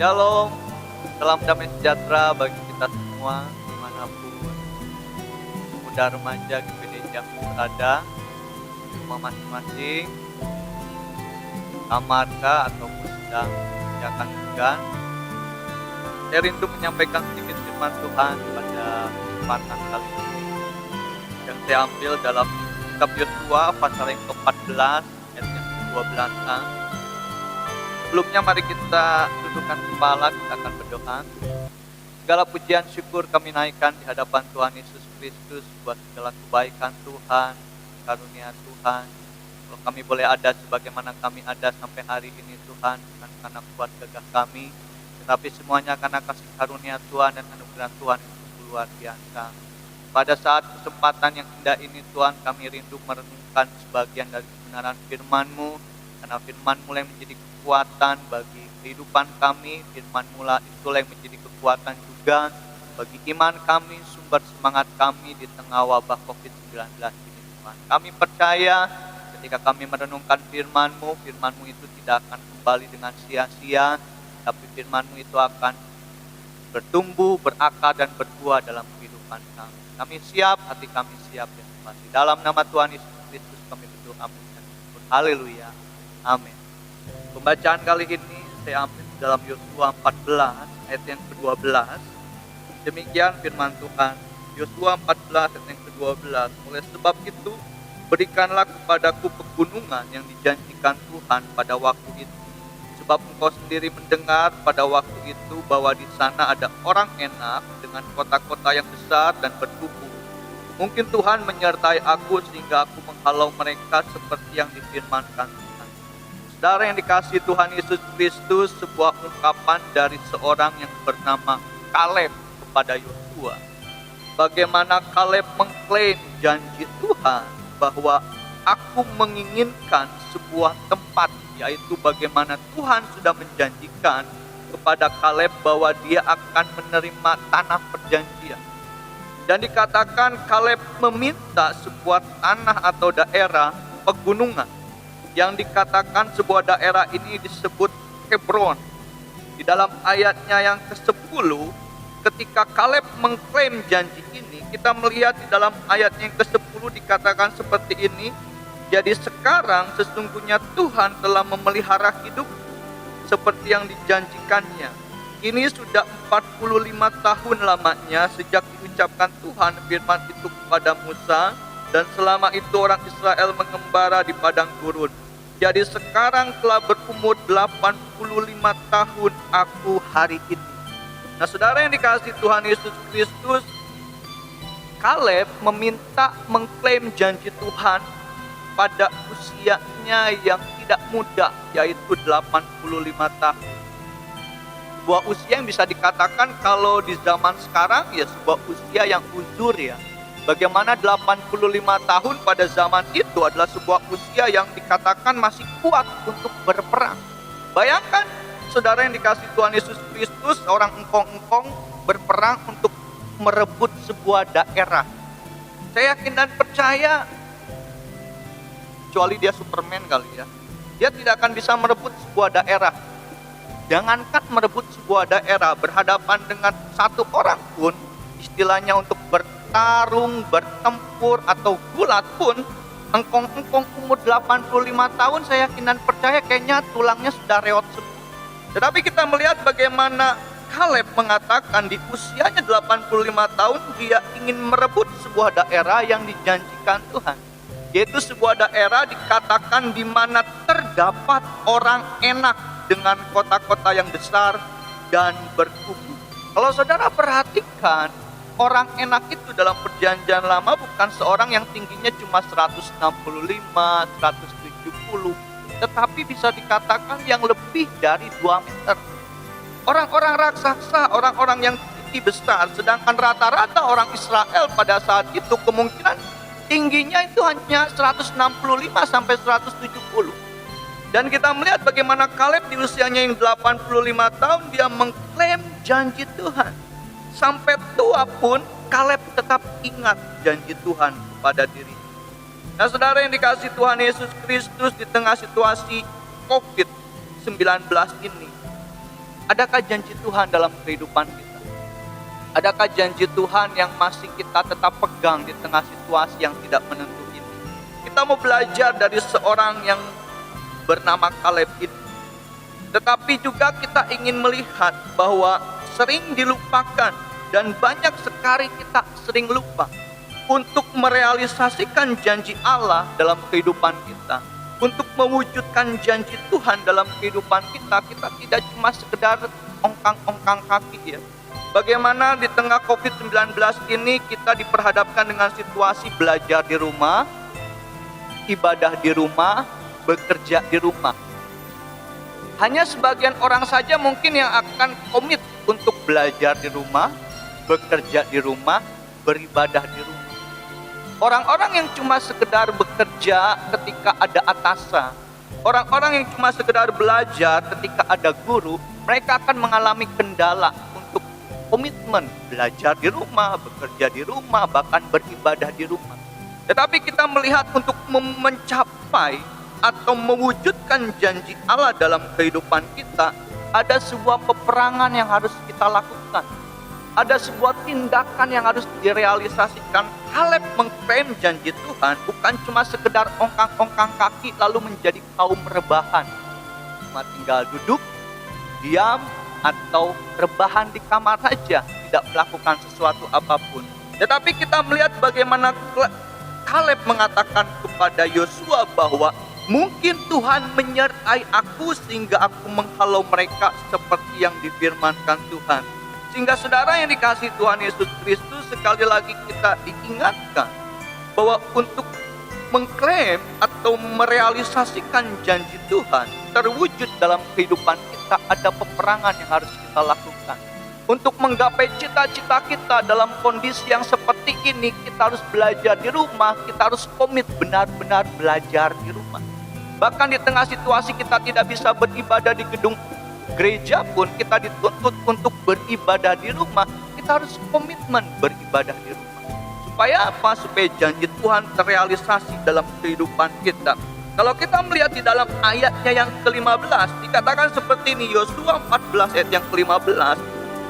Shalom, salam damai sejahtera bagi kita semua dimanapun muda remaja GPD Jambi berada, rumah masing-masing, kamar kah ataupun sedang mengerjakan tugas. Saya rindu menyampaikan sedikit firman Tuhan pada kesempatan kali ini yang saya ambil dalam kitab Yosua pasal yang ke-14 ayat yang ke-12a. Sebelumnya mari kita tundukkan kepala, kita akan berdoa. Segala pujian syukur kami naikkan di hadapan Tuhan Yesus Kristus buat segala kebaikan Tuhan, karunia Tuhan. Kalau kami boleh ada sebagaimana kami ada sampai hari ini Tuhan, bukan karena kuat gagah kami, tetapi semuanya karena kasih karunia Tuhan dan anugerah Tuhan yang luar biasa. Pada saat kesempatan yang indah ini Tuhan, kami rindu merenungkan sebagian dari kebenaran firman-Mu, karena firman-Mu yang menjadi kekuatan bagi kehidupan kami, firman-Mu itulah yang menjadi kekuatan juga bagi iman kami, sumber semangat kami di tengah wabah COVID-19 ini Tuhan. Kami percaya ketika kami merenungkan firman-Mu, firman-Mu itu tidak akan kembali dengan sia-sia, tapi firman-Mu itu akan bertumbuh, berakar dan berbuah dalam kehidupan kami. Kami siap, hati kami siap ya Tuhan. Di dalam nama Tuhan Yesus Kristus kami berdoa mengucap syukur. Haleluya. Amin. Pembacaan kali ini saya ambil dalam Yosua 14 ayat yang ke-12. Demikian firman Tuhan. Yosua 14 ayat yang ke-12. Oleh sebab itu, berikanlah kepadaku pegunungan yang dijanjikan Tuhan pada waktu itu. Sebab engkau sendiri mendengar pada waktu itu bahwa di sana ada orang enak dengan kota-kota yang besar dan berkubu. Mungkin Tuhan menyertai aku sehingga aku menghalau mereka seperti yang difirmankan Tuhan. Saudara yang dikasihi Tuhan Yesus Kristus, sebuah ungkapan dari seorang yang bernama Kaleb kepada Yosua. Bagaimana Kaleb mengklaim janji Tuhan bahwa aku menginginkan sebuah tempat, yaitu bagaimana Tuhan sudah menjanjikan kepada Kaleb bahwa dia akan menerima tanah perjanjian. Dan dikatakan Kaleb meminta sebuah tanah atau daerah pegunungan, yang dikatakan sebuah daerah ini disebut Hebron. Di dalam ayatnya yang ke-10, ketika Kaleb mengklaim janji ini, kita melihat di dalam ayat yang ke-10 dikatakan seperti ini. Jadi sekarang sesungguhnya Tuhan telah memelihara hidup seperti yang dijanjikannya. Ini sudah 45 tahun lamanya sejak diucapkan Tuhan firman itu kepada Musa, dan selama itu orang Israel mengembara di padang gurun. Jadi sekarang telah berumur 85 tahun aku hari ini. Nah saudara yang dikasihi Tuhan Yesus Kristus, Kaleb meminta mengklaim janji Tuhan pada usianya yang tidak muda, yaitu 85 tahun. Sebuah usia yang bisa dikatakan kalau di zaman sekarang ya sebuah usia yang uzur ya. Bagaimana 85 tahun pada zaman itu adalah sebuah usia yang dikatakan masih kuat untuk berperang. Bayangkan saudara yang dikasihi Tuhan Yesus Kristus, orang engkong-engkong berperang untuk merebut sebuah daerah. Saya yakin dan percaya, kecuali dia Superman kali ya, dia tidak akan bisa merebut sebuah daerah. Jangankan merebut sebuah daerah, berhadapan dengan satu orang pun, istilahnya untuk bertarung, bertempur atau gulat pun, engkong-engkong umur 85 tahun saya yakin dan percaya kayaknya tulangnya sudah reot semua. Tetapi kita melihat bagaimana Kaleb mengatakan di usianya 85 tahun dia ingin merebut sebuah daerah yang dijanjikan Tuhan. Yaitu sebuah daerah dikatakan di mana terdapat orang enak dengan kota-kota yang besar dan berkubu. Kalau saudara perhatikan, orang enak itu dalam perjanjian lama bukan seorang yang tingginya cuma 165, 170, tetapi bisa dikatakan yang lebih dari 2 meter. Orang-orang raksasa, orang-orang yang tinggi besar, sedangkan rata-rata orang Israel pada saat itu kemungkinan tingginya itu hanya 165 sampai 170. Dan kita melihat bagaimana Kaleb di usianya yang 85 tahun dia mengklaim janji Tuhan. Sampai tua pun Kaleb tetap ingat janji Tuhan kepada dirinya. Nah saudara yang dikasihi Tuhan Yesus Kristus, di tengah situasi COVID-19 ini, Adakah janji Tuhan dalam kehidupan kita? Adakah janji Tuhan yang masih kita tetap pegang di tengah situasi yang tidak menentu ini? Kita mau belajar dari seorang yang bernama Kaleb ini. Tetapi juga kita ingin melihat bahwa sering dilupakan dan banyak sekali kita sering lupa untuk merealisasikan janji Allah dalam kehidupan kita. Untuk mewujudkan janji Tuhan dalam kehidupan kita, kita tidak cuma sekedar ongkang-ongkang kaki ya. Bagaimana di tengah COVID-19 ini kita diperhadapkan dengan situasi belajar di rumah, ibadah di rumah, bekerja di rumah. Hanya sebagian orang saja mungkin yang akan komit untuk belajar di rumah, bekerja di rumah, beribadah di rumah. Orang-orang yang cuma sekedar bekerja ketika ada atasan, orang-orang yang cuma sekedar belajar ketika ada guru, mereka akan mengalami kendala untuk komitmen belajar di rumah, bekerja di rumah, bahkan beribadah di rumah. Tetapi kita melihat untuk mencapai atau mewujudkan janji Allah dalam kehidupan kita, ada sebuah peperangan yang harus kita lakukan. Ada sebuah tindakan yang harus direalisasikan. Kaleb mengklaim janji Tuhan bukan cuma sekedar ongkang-ongkang kaki lalu menjadi kaum rebahan. Cuma tinggal duduk, diam, atau rebahan di kamar saja, tidak melakukan sesuatu apapun. Tetapi kita melihat bagaimana Kaleb mengatakan kepada Yosua bahwa mungkin Tuhan menyertai aku sehingga aku menghalau mereka seperti yang difirmankan Tuhan. Sehingga saudara yang dikasihi Tuhan Yesus Kristus, sekali lagi kita diingatkan bahwa untuk mengklaim atau merealisasikan janji Tuhan terwujud dalam kehidupan kita, ada peperangan yang harus kita lakukan. Untuk menggapai cita-cita kita dalam kondisi yang seperti ini, kita harus belajar di rumah, kita harus komit benar-benar belajar di rumah. Bahkan di tengah situasi kita tidak bisa beribadah di gedung gereja pun, kita dituntut untuk beribadah di rumah. Kita harus komitmen beribadah di rumah. Supaya apa? Supaya janji Tuhan terrealisasi dalam kehidupan kita. Kalau kita melihat di dalam ayatnya yang ke-15, dikatakan seperti ini, Yosua 14 ayat yang ke-15.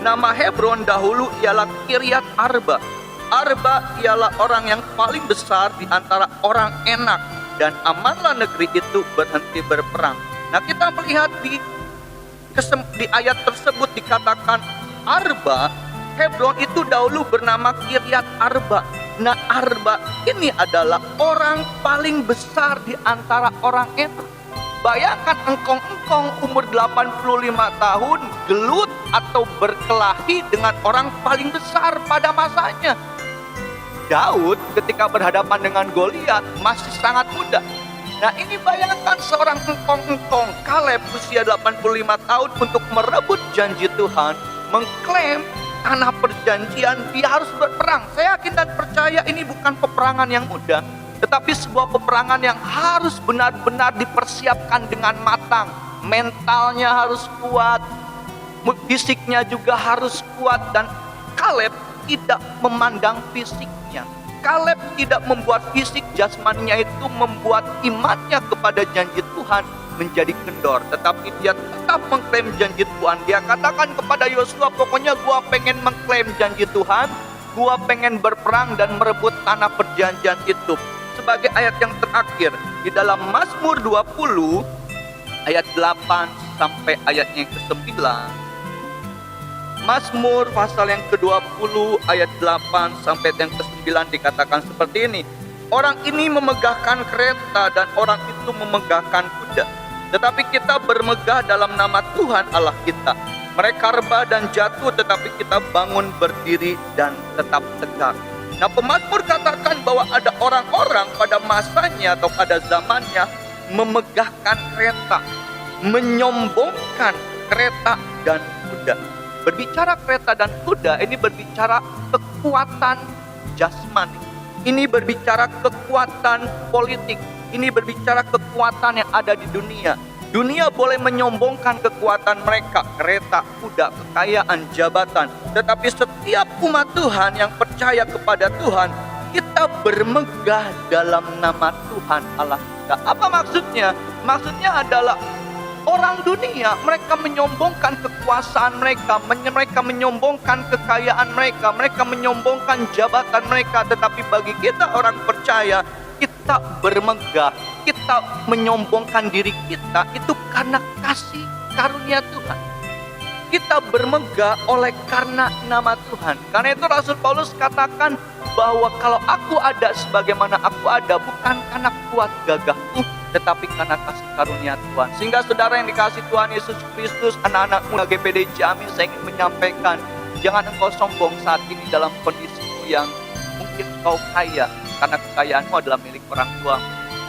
Nama Hebron dahulu ialah Kiryat Arba. Arba ialah orang yang paling besar di antara orang Enak, dan amanlah negeri itu berhenti berperang. Nah, kita melihat di ayat tersebut dikatakan Arba, Hebron itu dahulu bernama Kiryat Arba. Nah, Arba ini adalah orang paling besar di antara orang Enak. Bayangkan engkong-engkong umur 85 tahun gelut atau berkelahi dengan orang paling besar pada masanya. Daud ketika berhadapan dengan Goliat masih sangat muda. Nah, ini bayangkan seorang engkong-engkong Kaleb usia 85 tahun untuk merebut janji Tuhan, mengklaim tanah perjanjian, dia harus berperang. Saya yakin dan percaya ini bukan peperangan yang mudah, tetapi sebuah peperangan yang harus benar-benar dipersiapkan dengan matang. Mentalnya harus kuat, fisiknya juga harus kuat, dan Kaleb tidak memandang fisiknya. Kaleb tidak membuat fisik jasmaninya itu membuat imannya kepada janji Tuhan menjadi kendor, tetapi dia tetap mengklaim janji Tuhan. Dia katakan kepada Yosua, pokoknya gua pengen mengklaim janji Tuhan, gua pengen berperang dan merebut tanah perjanjian itu. Sebagai ayat yang terakhir di dalam Mazmur 20 ayat 8 sampai ayatnya yang ke-9. Mazmur pasal yang ke-20 ayat 8 sampai yang ke-9 dikatakan seperti ini. Orang ini memegahkan kereta dan orang itu memegahkan kuda. Tetapi kita bermegah dalam nama Tuhan Allah kita. Mereka rebah dan jatuh, tetapi kita bangun berdiri dan tetap tegak. Nah, pemazmur katakan bahwa ada orang-orang pada masanya atau pada zamannya memegahkan kereta, menyombongkan kereta dan kuda. Berbicara kereta dan kuda, ini berbicara kekuatan jasmani. Ini berbicara kekuatan politik. Ini berbicara kekuatan yang ada di dunia. Dunia boleh menyombongkan kekuatan mereka, kereta, kuda, kekayaan, jabatan. Tetapi setiap umat Tuhan yang percaya kepada Tuhan, kita bermegah dalam nama Tuhan Allah kita. Apa maksudnya? Maksudnya adalah orang dunia, mereka menyombongkan kekuasaan mereka, mereka menyombongkan kekayaan mereka, mereka menyombongkan jabatan mereka. Tetapi bagi kita orang percaya, kita bermegah, kita menyombongkan diri kita itu karena kasih karunia Tuhan. Kita bermegah oleh karena nama Tuhan. Karena itu Rasul Paulus katakan bahwa kalau aku ada sebagaimana aku ada, bukan karena kuat gagahku, tetapi karena kasih karunia Tuhan. Sehingga saudara yang dikasih Tuhan Yesus Kristus, anak-anak muda GPD Jambi, saya ingin menyampaikan, jangan engkau sombong saat ini dalam kondisimu yang mungkin kau kaya, karena kekayaanmu adalah milik orang tua.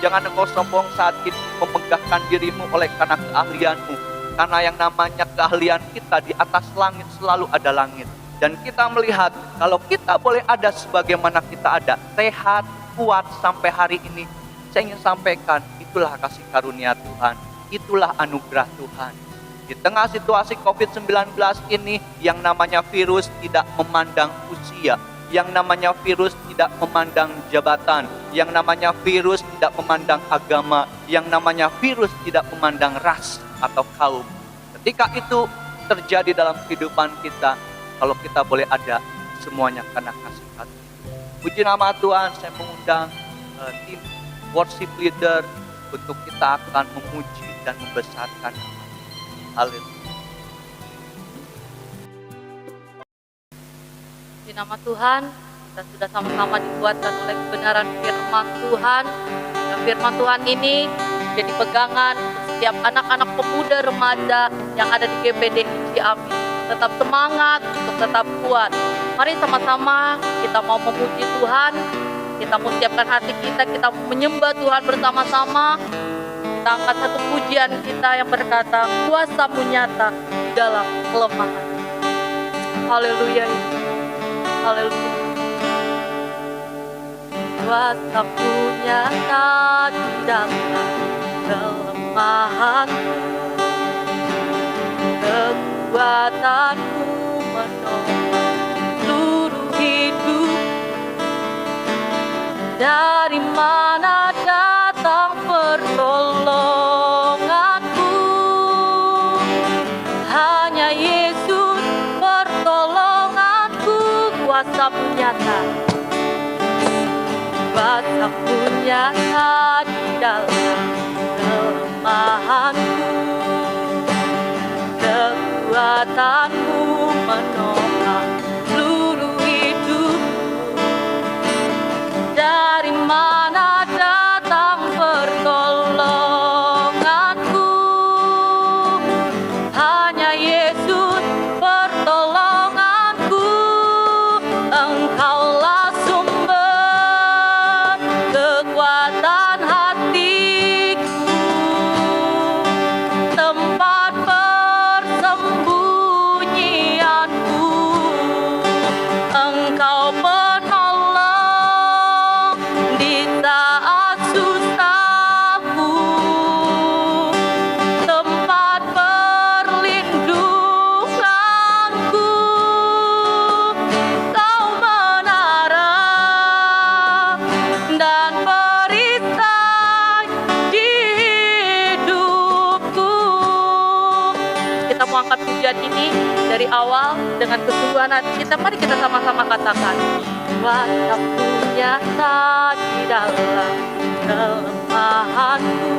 Jangan engkau sombong saat ini memegahkan dirimu oleh karena keahlianmu. Karena yang namanya keahlian kita di atas langit selalu ada langit. Dan kita melihat kalau kita boleh ada sebagaimana kita ada, sehat, kuat sampai hari ini, saya ingin sampaikan itulah kasih karunia Tuhan, itulah anugerah Tuhan. Di tengah situasi COVID-19 ini, yang namanya virus tidak memandang usia, yang namanya virus tidak memandang jabatan, yang namanya virus tidak memandang agama, yang namanya virus tidak memandang ras atau kaum. Ketika itu terjadi dalam kehidupan kita, kalau kita boleh ada, semuanya karena kasih karunia. Puji nama Tuhan, saya mengundang tim worship leader untuk kita akan memuji dan membesarkan. Haleluya. Di nama Tuhan, kita sudah sama-sama dikuatkan oleh kebenaran firman Tuhan. Dan firman Tuhan ini jadi pegangan untuk setiap anak-anak pemuda remaja yang ada di GPD Jambi. Tetap semangat untuk tetap kuat. Mari sama-sama kita mau memuji Tuhan. Kita mau siapkan hati kita mau menyembah Tuhan bersama-sama. Kita angkat satu pujian kita yang berkata, kuasa-Mu nyata dalam kelemahan. Haleluya. Haleluya. Kuasa-Mu nyata di dalam kelemahanku, kekuatan-Mu menopang seluruh hidup. Dari mana datang pertolonganku? Hanya Yesus pertolonganku. Kuasa-Mu nyata, kuasa-Mu nyata di dalam kelemahanku, kekuatan-Mu menopang seluruh hidupku. Dari mana datang pertolonganku? Hanya Yesus pertolonganku. Engkaulah sumber kekuatan hatiku, tempat persembunyianku. Engkau penolong di saat susahku, tempat perlindunganku. Kau menara dan perisai di hidupku. Kita mau angkat pujian ini dari awal dengan kesungguhan hati kita. Mari kita sama-sama katakan, kuasa-Mu nyata di dalam kelemahanku,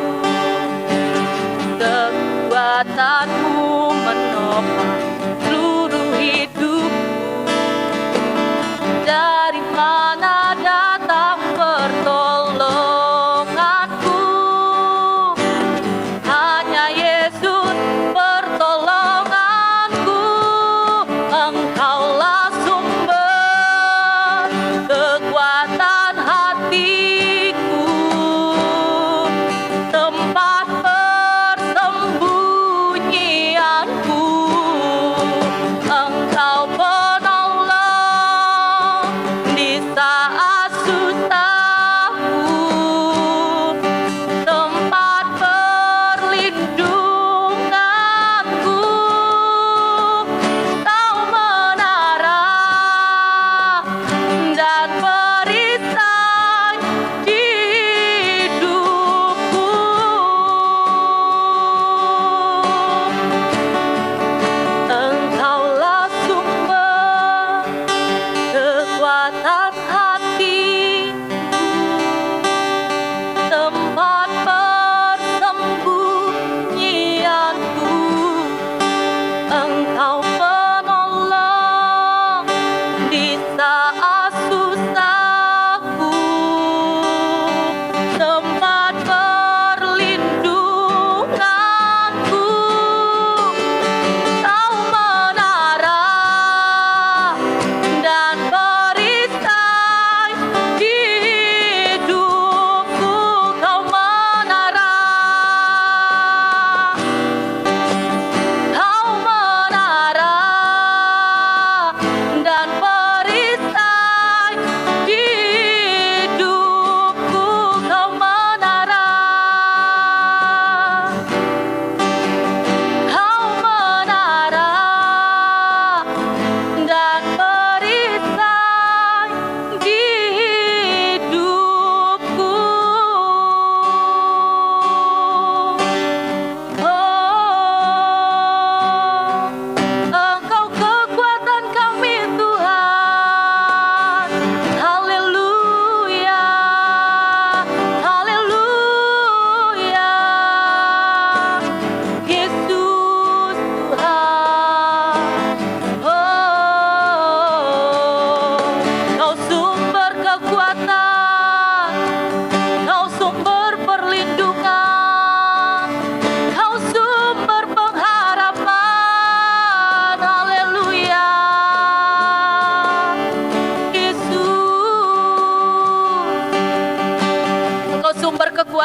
kekuatan-Mu menopang seluruh hidupku. Dari mana datang pertolonganku? Hanya Yesus pertolonganku. Engkaulah sumber kekuatan hatiku, tempat persembunyianku.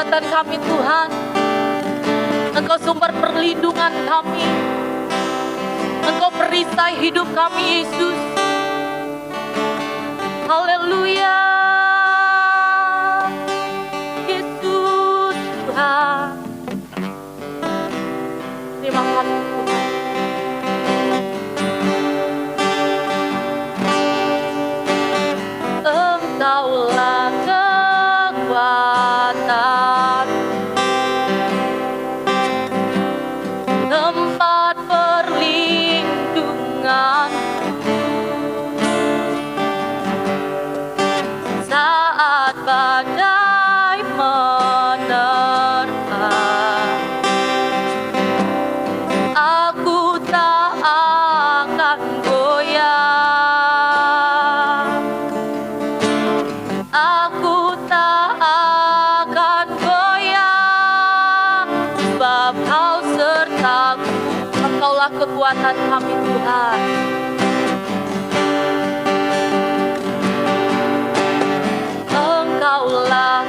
kekuatan kami Tuhan. Engkau sumber perlindungan kami. Engkau perisai hidup kami Yesus. Haleluya. Yesus Tuhan. Terima kasih Tuhan. Engkaulah kekuatan, tempat perlindungan saat badai menerpa. Aku tak akan goyah. Aku tak akan goyah, sebab Kau sertaku. Engkaulah kekuatan kami Tuhan. Engkaulah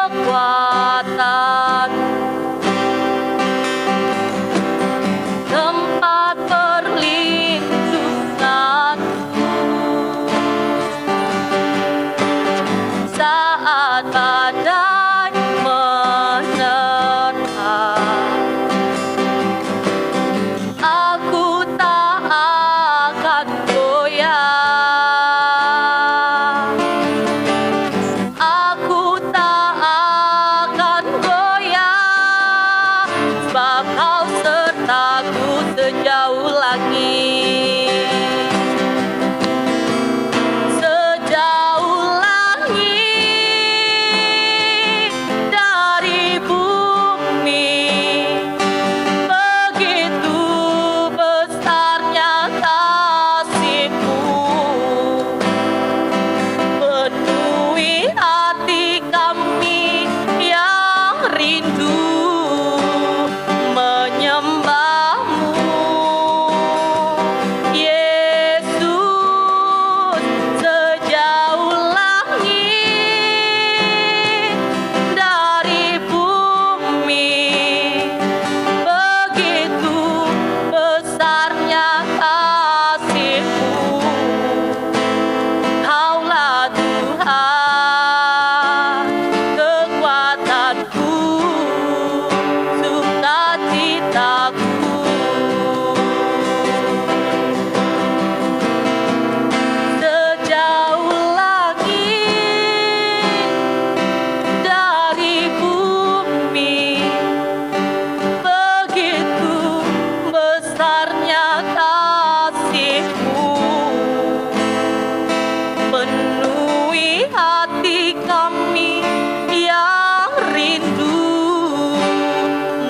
kekuatan, tempat perlindungan saat badai menerpa. Aku tak akan goyah. Aku tak akan goyah, sebab Kau sertaku sejauh langit. Sejauh langit dari bumi, begitu besarnya kasih-Mu. Penuhi hati kami yang rindu menyembah-Mu. Yesus, sejauh langit dari bumi, begitu besarnya kasih-Mu. Kaulah Tuhan, kekuatanku, sukacitaku. Sejauh langit dari bumi, begitu besarnya kasih-Mu. Penuhi hati kami yang rindu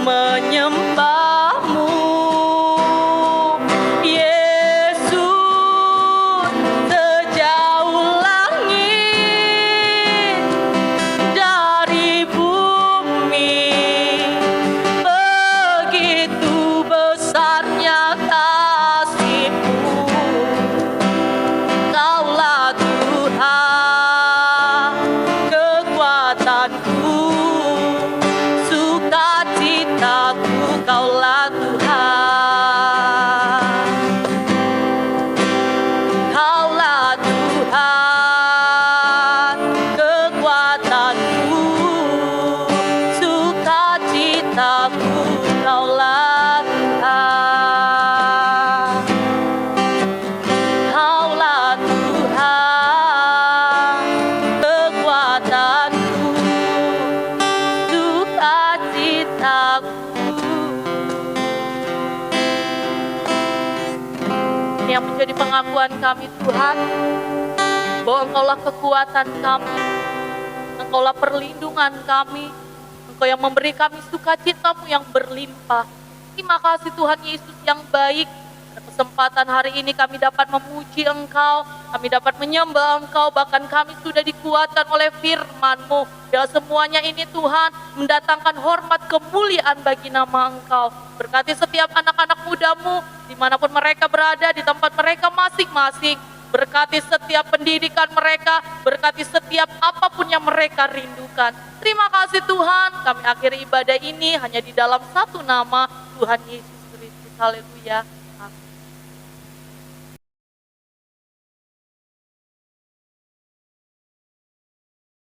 menyembah-Mu. Yesus, sejauh langit dari bumi, begitu besarnya kasih-Mu. Kaulah Tuhan, kekuatanku, sukacitaku. Kaulah Tuhan, Kaulah Tuhan, kekuatanku, sukacitaku. Kaulah Tuhan, Kaulah Tuhan, kekuatanku, sukacitaku. Ini yang menjadi pengakuan kami Tuhan, bahwa Engkaulah kekuatan kami, Engkaulah perlindungan kami, Engkau yang memberi kami sukacita-Mu yang berlimpah. Terima kasih Tuhan Yesus yang baik. Pada kesempatan hari ini kami dapat memuji Engkau, kami dapat menyembah Engkau, bahkan kami sudah dikuatkan oleh firman-Mu. Biar semuanya ini Tuhan mendatangkan hormat kemuliaan bagi nama Engkau. Berkati setiap anak-anak muda-Mu, dimanapun mereka berada, di tempat mereka masing-masing. berkati setiap pendidikan mereka, berkati setiap apapun yang mereka rindukan. Terima kasih Tuhan, kami akhiri ibadah ini hanya di dalam satu nama, Tuhan Yesus Kristus. Haleluya. Amin.